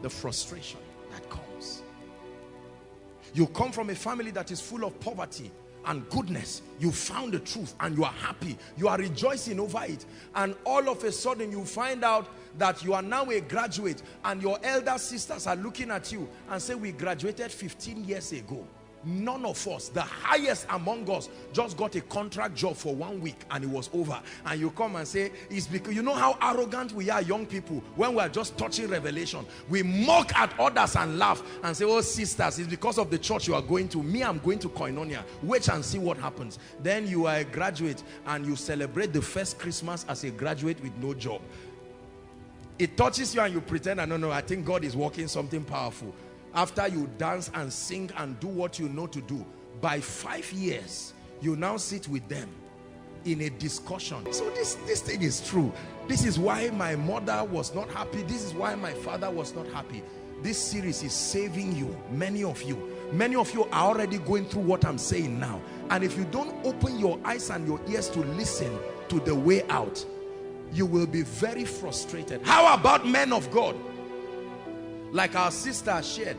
The frustration that comes. You come from a family that is full of poverty and goodness. You found the truth and you are happy. You are rejoicing over it. And all of a sudden you find out that you are now a graduate and your elder sisters are looking at you and say, we graduated 15 years ago. None of us, the highest among us, just got a contract job for 1 week and it was over. And you come and say, it's because, you know how arrogant we are, young people, when we are just touching revelation. We mock at others and laugh and say, oh sisters, it's because of the church you are going to. Me, I'm going to Koinonia. Wait and see what happens. Then you are a graduate and you celebrate the first Christmas as a graduate with no job. It touches you and you pretend, no, I think God is working something powerful. After you dance and sing and do what you know to do, by 5 years, you now sit with them in a discussion. So this thing is true. This is why my mother was not happy. This is why my father was not happy. This series is saving you, many of you. Many of you are already going through what I'm saying now. And if you don't open your eyes and your ears to listen to the way out, you will be very frustrated. How about men of God? Like our sister shared,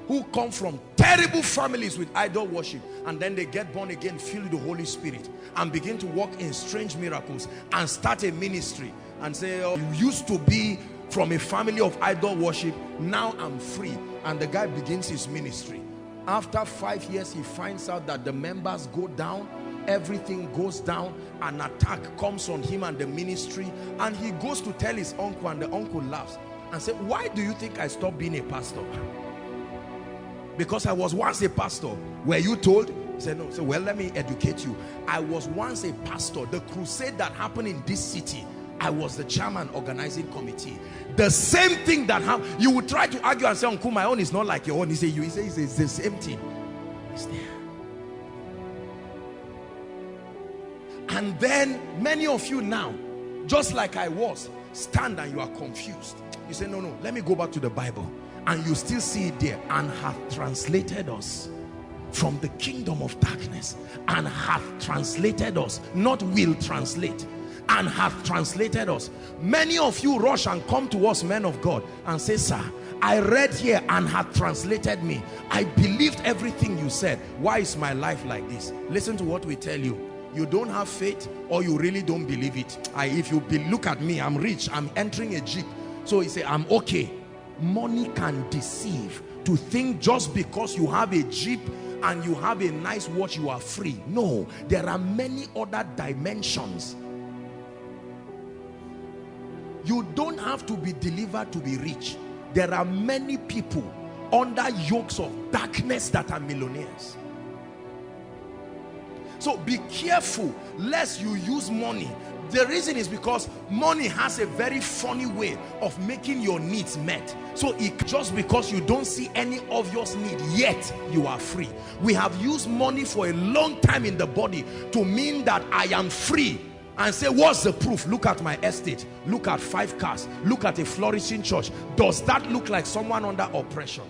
who come from terrible families with idol worship, and then they get born again, filled with the Holy Spirit, and begin to walk in strange miracles and start a ministry and say, oh, you used to be from a family of idol worship, now I'm free. And the guy begins his ministry. After 5 years, he finds out that the members go down, everything goes down, an attack comes on him and the ministry, and he goes to tell his uncle, and the uncle laughs and say, why do you think I stopped being a pastor? Because I was once a pastor. Were you told? He said, no. So, well, let me educate you. I was once a pastor. The crusade that happened in this city, I was the chairman organizing committee. The same thing that happened. You would try to argue and say, uncle, my own is not like your own. He said, it's the same thing. It's there. And then many of you now, just like I was, stand and you are confused. You say, no, let me go back to the Bible. And you still see it there. And hath translated us from the kingdom of darkness. And hath translated us. Not will translate. And hath translated us. Many of you rush and come to us, men of God, and say, sir, I read here and hath translated me. I believed everything you said. Why is my life like this? Listen to what we tell you. You don't have faith, or you really don't believe it. Look at me, I'm rich, I'm entering a jeep. So he say, I'm okay. Money can deceive. To think just because you have a jeep and you have a nice watch, you are free. No, there are many other dimensions. You don't have to be delivered to be rich. There are many people under yokes of darkness that are millionaires. So be careful lest you use money. The reason is because money has a very funny way of making your needs met. So just because you don't see any obvious need yet, you are free. We have used money for a long time in the body to mean that I am free. And say, what's the proof? Look at my estate. Look at 5 cars. Look at a flourishing church. Does that look like someone under oppression?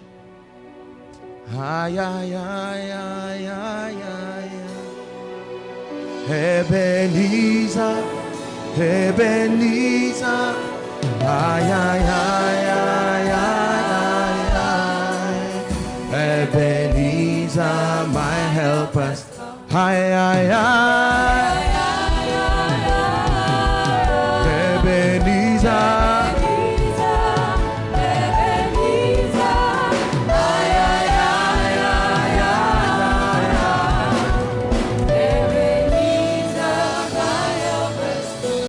Ebenezer, Ebenezer, Ebenezer, my helper.